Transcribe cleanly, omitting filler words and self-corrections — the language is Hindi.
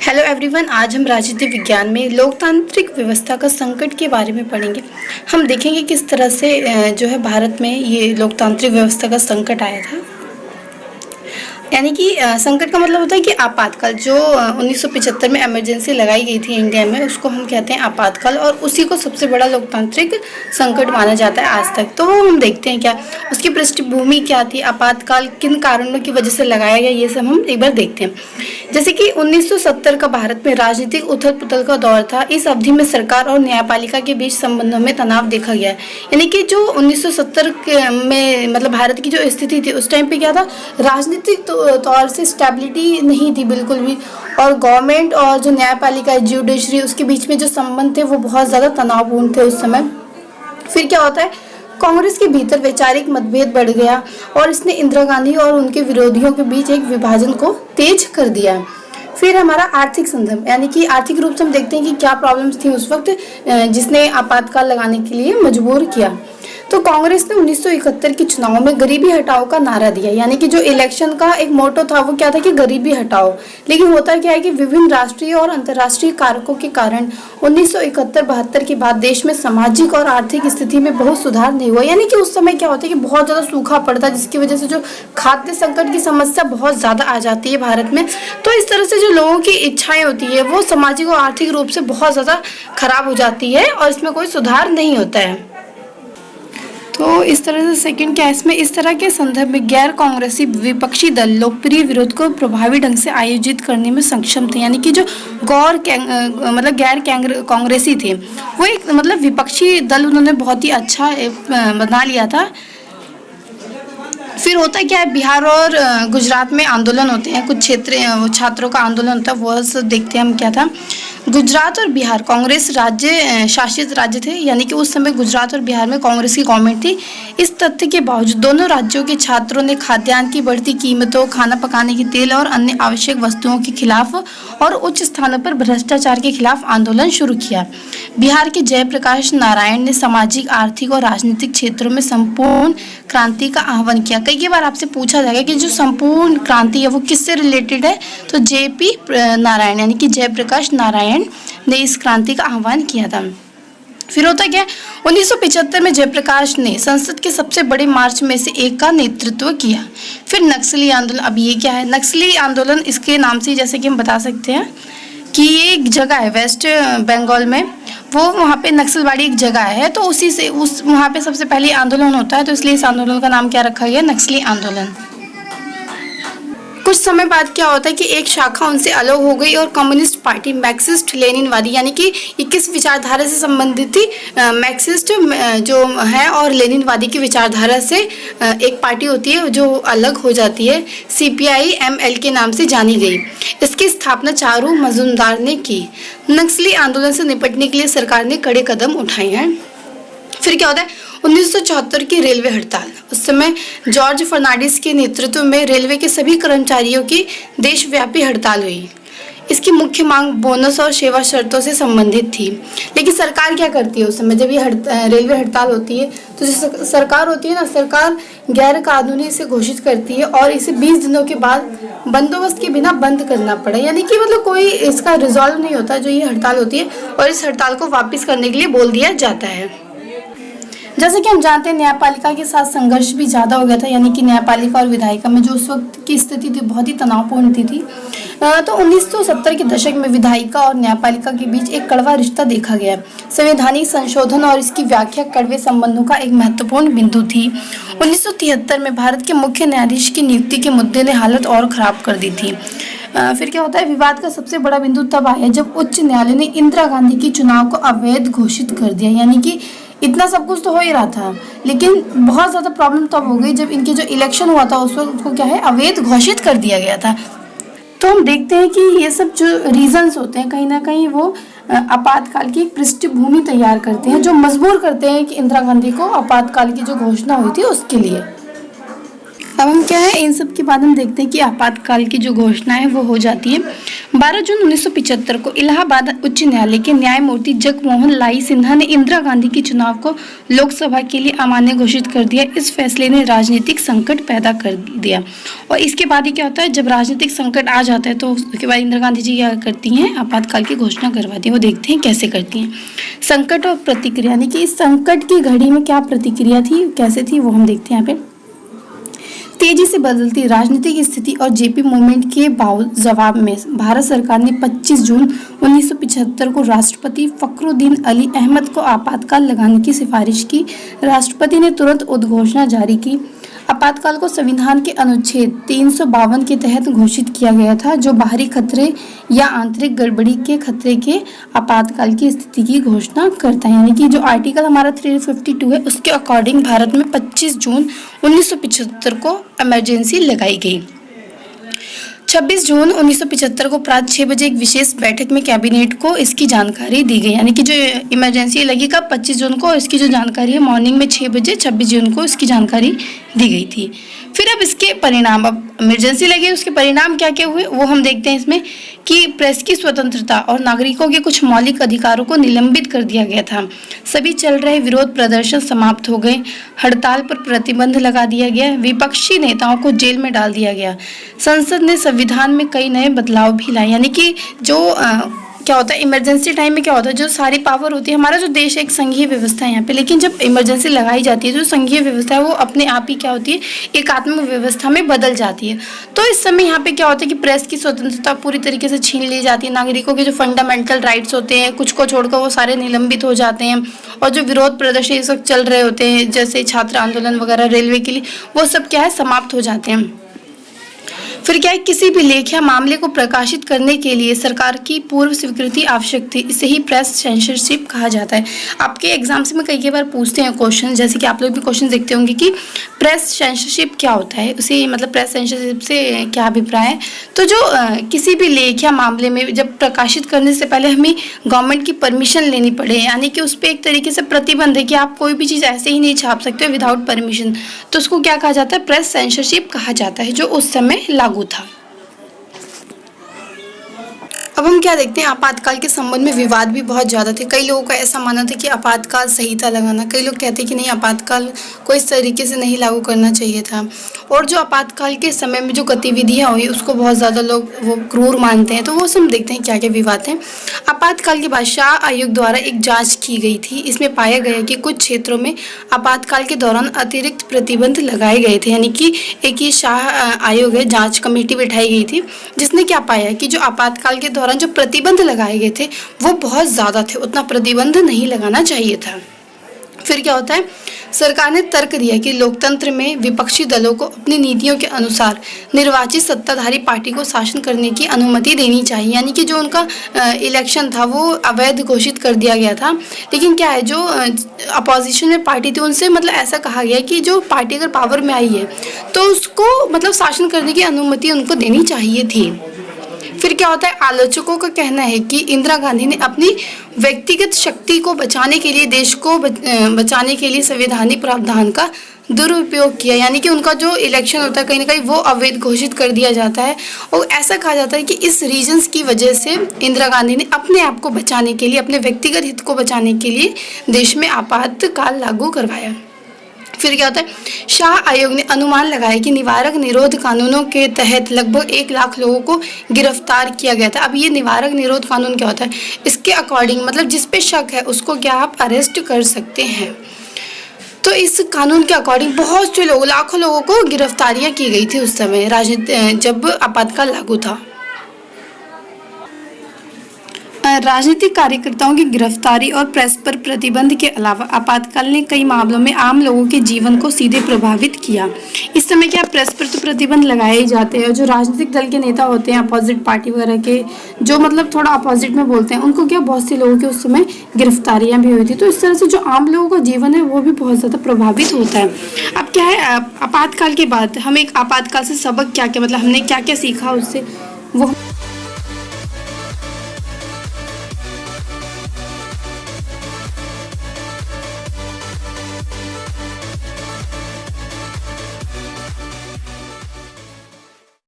हेलो एवरीवन, आज हम राजनीति विज्ञान में लोकतांत्रिक व्यवस्था का संकट के बारे में पढ़ेंगे। हम देखेंगे किस तरह से जो है भारत में ये लोकतांत्रिक व्यवस्था का संकट आया था। यानी कि संकट का मतलब होता है कि आपातकाल। जो 1975 में इमरजेंसी लगाई गई थी इंडिया में, उसको हम कहते हैं आपातकाल, और उसी को सबसे बड़ा लोकतांत्रिक संकट माना जाता है आज तक। तो हम देखते हैं क्या उसकी पृष्ठभूमि क्या थी, आपातकाल किन कारणों की वजह से लगाया गया, ये सब हम एक बार देखते हैं। जैसे कि 1970 का भारत में राजनीतिक उथल पुथल का दौर था। इस अवधि में सरकार और न्यायपालिका के बीच संबंधों में तनाव देखा गया। यानी कि जो 1970 में मतलब भारत की जो स्थिति थी उस टाइम पे क्या था, राजनीतिक तौर से स्टेबिलिटी नहीं थी बिल्कुल भी, और गवर्नमेंट और जो न्यायपालिका जुडिशरी उसके बीच में जो संबंध थे वो बहुत ज़्यादा तनावपूर्ण थे उस समय। फिर क्या होता है, कांग्रेस के भीतर वैचारिक मतभेद बढ़ गया और इसने इंदिरा गांधी और उनके विरोधियों के बीच एक विभाजन को तेज कर दिया। फिर हमारा आर्थिक संदर्भ, यानी कि आर्थिक रूप से हम देखते हैं कि क्या प्रॉब्लम्स थी उस वक्त जिसने आपातकाल लगाने के लिए मजबूर किया। तो कांग्रेस ने 1971 के चुनाव में गरीबी हटाओ का नारा दिया। यानी कि जो इलेक्शन का एक मोटो था वो क्या था कि गरीबी हटाओ। लेकिन होता क्या है कि विभिन्न राष्ट्रीय और अंतर्राष्ट्रीय कारकों के कारण 1971-72 के बाद देश में सामाजिक और आर्थिक स्थिति में बहुत सुधार नहीं हुआ। यानी कि उस समय क्या होता है कि बहुत ज़्यादा सूखा पड़ता है, जिसकी वजह से जो खाद्य संकट की समस्या बहुत ज़्यादा आ जाती है भारत में। तो इस तरह से जो लोगों की इच्छाएं होती है वो सामाजिक और आर्थिक रूप से बहुत ज़्यादा खराब हो जाती है और इसमें कोई सुधार नहीं होता है। तो इस तरह से सेकंड क्या है, इसमें इस तरह के संदर्भ में गैर कांग्रेसी विपक्षी दल लोकप्रिय विरोध को प्रभावी ढंग से आयोजित करने में सक्षम थे। यानी कि जो गैर कांग्रेसी थे वो एक मतलब विपक्षी दल उन्होंने बहुत ही अच्छा बना लिया था। फिर होता क्या है, बिहार और गुजरात में आंदोलन होते हैं, कुछ छात्रों का आंदोलन होता है, वह सब देखते हैं हम क्या था। गुजरात और बिहार कांग्रेस शासित राज्य थे। यानी कि उस समय गुजरात और बिहार में कांग्रेस की गवर्नमेंट थी। इस तथ्य के बावजूद दोनों राज्यों के छात्रों ने खाद्यान्न की बढ़ती कीमतों, खाना पकाने के तेल और अन्य आवश्यक वस्तुओं के खिलाफ और उच्च स्थानों पर भ्रष्टाचार के खिलाफ आंदोलन शुरू किया। बिहार के जयप्रकाश नारायण ने सामाजिक, आर्थिक और राजनीतिक क्षेत्रों में संपूर्ण क्रांति का आह्वान किया। कई बार आपसे पूछा जाएगा कि जो संपूर्ण क्रांति है वो किससे रिलेटेड है, तो जेपी नारायण यानी कि जयप्रकाश नारायण ने इस क्रांति का आह्वान किया था। फिर होता क्या, 1975 में जयप्रकाश ने संसद के सबसे बड़े मार्च में से एक का नेतृत्व किया। फिर नक्सली आंदोलन, अब ये क्या है, नक्सली आंदोलन इसके नाम से जैसे कि हम बता सकते हैं कि ये एक जगह है वेस्ट बंगाल में, वो वहाँ पे नक्सलवाड़ी एक जगह है, तो उसी से वहाँ पे सबसे पहले आंदोलन होता है, तो इसलिए इस आंदोलन का नाम क्या रखा गया, नक्सली आंदोलन। कुछ समय बाद क्या होता है कि एक शाखा उनसे अलग हो गई और कम्युनिस्ट पार्टी मार्क्सिस्ट लेनिनवादी, यानी कि ये किस विचारधारा से संबंधित थी, मार्क्सिस्ट जो है और लेनिनवादी की विचारधारा से एक पार्टी होती है जो अलग हो जाती है, CPI-ML के नाम से जानी गई। इसकी स्थापना चारू मजूमदार ने की। नक्सली आंदोलन से निपटने के लिए सरकार ने कड़े कदम उठाए हैं। फिर क्या होता है, 1974 की रेलवे हड़ताल। उस समय जॉर्ज फर्नांडिस के नेतृत्व में रेलवे के सभी कर्मचारियों की देशव्यापी हड़ताल हुई। इसकी मुख्य मांग बोनस और सेवा शर्तों से संबंधित थी। लेकिन सरकार क्या करती है उस समय, जब ये रेलवे हड़ताल होती है तो जो सरकार होती है ना, सरकार गैर कानूनी इसे घोषित करती है और इसे 20 दिनों के बाद बंदोबस्त के बिना बंद करना पड़ा। यानी कि मतलब कोई इसका रिजॉल्व नहीं होता जो ये हड़ताल होती है, और इस हड़ताल को वापस करने के लिए बोल दिया जाता है। जैसे कि हम जानते हैं न्यायपालिका के साथ संघर्ष भी ज़्यादा हो गया था। यानी कि न्यायपालिका और विधायिका में जो उस वक्त की स्थिति थी बहुत ही तनावपूर्ण थी। तो 1970 के दशक में विधायिका और न्यायपालिका के बीच एक कड़वा रिश्ता देखा गया। संवैधानिक संशोधन और इसकी व्याख्या कड़वे संबंधों का एक महत्वपूर्ण बिंदु थी। 1973 में भारत के मुख्य न्यायाधीश की नियुक्ति के मुद्दे ने हालत और खराब कर दी थी। फिर क्या होता है, विवाद का सबसे बड़ा बिंदु तब आया जब उच्च न्यायालय ने इंदिरा गांधी के चुनाव को अवैध घोषित कर दिया। यानी कि इतना सब कुछ तो हो ही रहा था, लेकिन बहुत ज़्यादा प्रॉब्लम तब हो गई जब इनके जो इलेक्शन हुआ था उस वक्त उसको क्या है, अवैध घोषित कर दिया गया था। तो हम देखते हैं कि ये सब जो रीजंस होते हैं कहीं ना कहीं वो आपातकाल की पृष्ठभूमि तैयार करते हैं, जो मजबूर करते हैं कि इंदिरा गांधी को आपातकाल की जो घोषणा हुई थी उसके लिए। अब हम क्या है इन सब के बाद हम देखते हैं कि आपातकाल की जो घोषणा है वो हो जाती है। 12 जून 1975 को इलाहाबाद उच्च न्यायालय के न्यायमूर्ति जगमोहन लाई सिन्हा ने इंदिरा गांधी के चुनाव को लोकसभा के लिए अमान्य घोषित कर दिया। इस फैसले ने राजनीतिक संकट पैदा कर दिया और इसके बाद ही क्या होता है, जब राजनीतिक संकट आ जाता है तो उसके बाद इंदिरा गांधी जी क्या करती हैं, आपातकाल की घोषणा करवाती हैं। वो देखते हैं कैसे करती हैं। संकट और प्रतिक्रिया, यानी कि इस संकट की घड़ी में क्या प्रतिक्रिया थी, कैसे थी, वो हम देखते हैं यहाँ पे। तेजी से बदलती राजनीतिक स्थिति और जेपी मूवमेंट के जवाब में भारत सरकार ने 25 जून 1975 को राष्ट्रपति फखरुद्दीन अली अहमद को आपातकाल लगाने की सिफारिश की। राष्ट्रपति ने तुरंत उद्घोषणा जारी की। आपातकाल को संविधान के अनुच्छेद 352 के तहत घोषित किया गया था, जो बाहरी खतरे या आंतरिक गड़बड़ी के खतरे के आपातकाल की स्थिति की घोषणा करता है। यानी कि जो आर्टिकल हमारा 352 है उसके अकॉर्डिंग भारत में 25 जून 1975 को इमरजेंसी लगाई गई। 26 जून 1975 को प्रातः 6 बजे एक विशेष बैठक में कैबिनेट को इसकी जानकारी दी गई। यानी कि जो इमरजेंसी लगी कब, 25 जून को, इसकी जो जानकारी है मॉर्निंग में 6 बजे 26 जून को इसकी जानकारी दी गई थी। फिर अब इसके परिणाम, अब इमरजेंसी लगी उसके परिणाम क्या क्या हुए वो हम देखते हैं इसमें, कि प्रेस की स्वतंत्रता और नागरिकों के कुछ मौलिक अधिकारों को निलंबित कर दिया गया था। सभी चल रहे विरोध प्रदर्शन समाप्त हो गए। हड़ताल पर प्रतिबंध लगा दिया गया। विपक्षी नेताओं को जेल में डाल दिया गया। संसद ने संविधान में कई नए बदलाव भी लाए। यानी कि जो क्या होता है इमरजेंसी टाइम में, क्या होता है, जो सारी पावर होती है, हमारा जो देश एक संघीय व्यवस्था है यहाँ पे, लेकिन जब इमरजेंसी लगाई जाती है जो संघीय व्यवस्था है वो अपने आप ही क्या होती है, एकात्मक व्यवस्था में बदल जाती है। तो इस समय यहाँ पे क्या होता है कि प्रेस की स्वतंत्रता पूरी तरीके से छीन ली जाती है। नागरिकों के जो फंडामेंटल राइट्स होते हैं कुछ को छोड़कर वो सारे निलंबित हो जाते हैं। और जो विरोध प्रदर्शन इस वक्त चल रहे होते हैं जैसे छात्र आंदोलन वगैरह रेलवे के लिए, वो सब क्या है समाप्त हो जाते हैं। फिर क्या है, किसी भी लेख या मामले को प्रकाशित करने के लिए सरकार की पूर्व स्वीकृति आवश्यक थी। इसे ही प्रेस सेंसरशिप कहा जाता है। आपके एग्जाम्स में कई बार पूछते हैं क्वेश्चन, जैसे कि आप लोग भी क्वेश्चन देखते होंगे कि प्रेस सेंसरशिप क्या होता है, उसे मतलब प्रेस सेंसरशिप से क्या अभिप्राय है। तो जो किसी भी लेख या मामले में जब प्रकाशित करने से पहले हमें गवर्नमेंट की परमिशन लेनी पड़े, यानी कि उस पर एक तरीके से प्रतिबंध है कि आप कोई भी चीज़ ऐसे ही नहीं छाप सकते विदाउट परमिशन, तो उसको क्या कहा जाता है, प्रेस सेंसरशिप कहा जाता है, जो उस समय लागू था। अब हम क्या देखते हैं, आपातकाल के संबंध में विवाद भी बहुत ज़्यादा थे। कई लोगों का ऐसा मानना था कि आपातकाल सही था लगाना, कई लोग कहते हैं कि नहीं आपातकाल को इस तरीके से नहीं लागू करना चाहिए था। और जो आपातकाल के समय में जो गतिविधियाँ हुई उसको बहुत ज़्यादा लोग वो क्रूर मानते हैं। तो वो सब देखते हैं क्या क्या विवाद हैं। आपातकाल के बाद शाह आयोग द्वारा एक जाँच की गई थी। इसमें पाया गया कि कुछ क्षेत्रों में आपातकाल के दौरान अतिरिक्त प्रतिबंध लगाए गए थे। यानी कि एक ये शाह आयोग है, जाँच कमेटी बिठाई गई थी, जिसने क्या पाया कि जो आपातकाल के जो प्रतिबंध लगाए गए थे वो बहुत ज़्यादा थे, उतना प्रतिबंध नहीं लगाना चाहिए था। फिर क्या होता है, सरकार ने तर्क दिया कि लोकतंत्र में विपक्षी दलों को अपनी नीतियों के अनुसार निर्वाचित सत्ताधारी पार्टी को शासन करने की अनुमति देनी चाहिए। यानी कि जो उनका इलेक्शन था वो अवैध घोषित कर दिया गया था। लेकिन क्या है, जो अपोजिशन में पार्टी थी उनसे मतलब ऐसा कहा गया कि जो पार्टी अगर पावर में आई है तो उसको मतलब शासन करने की अनुमति उनको देनी चाहिए थी। फिर क्या होता है, आलोचकों का कहना है कि इंदिरा गांधी ने अपनी व्यक्तिगत शक्ति को बचाने के लिए, देश को बचाने के लिए संवैधानिक प्रावधान का दुरुपयोग किया। यानी कि उनका जो इलेक्शन होता है कहीं ना कहीं वो अवैध घोषित कर दिया जाता है। और ऐसा कहा जाता है कि इस रीजंस की वजह से इंदिरा गांधी ने अपने आप को बचाने के लिए, अपने व्यक्तिगत हित को बचाने के लिए देश में आपातकाल लागू करवाया। फिर क्या होता है, शाह आयोग ने अनुमान लगाया कि निवारक निरोध कानूनों के तहत लगभग 1 लाख लोगों को गिरफ्तार किया गया था। अब ये निवारक निरोध कानून क्या होता है, इसके अकॉर्डिंग मतलब जिस पे शक है उसको क्या आप अरेस्ट कर सकते हैं। तो इस कानून के अकॉर्डिंग बहुत से लोग, लाखों लोगों को गिरफ्तारियां की गई थी उस समय जब आपातकाल लागू था। राजनीतिक कार्यकर्ताओं की गिरफ्तारी और प्रेस पर प्रतिबंध के अलावा आपातकाल ने कई मामलों में आम लोगों के जीवन को सीधे प्रभावित किया। इस समय क्या प्रेस पर तो प्रतिबंध लगाए ही जाते हैं। जो राजनीतिक दल के नेता होते हैं अपोजिट पार्टी वगैरह के, जो मतलब थोड़ा अपोजिट में बोलते हैं, उनको क्या बहुत से लोगों की उस समय गिरफ्तारियां भी हुई थी। तो इस तरह से जो आम लोगों का जीवन है वो भी बहुत ज़्यादा प्रभावित होता है। अब क्या है, आपातकाल के बाद हम एक आपातकाल से सबक क्या क्या मतलब हमने क्या क्या सीखा उससे, वो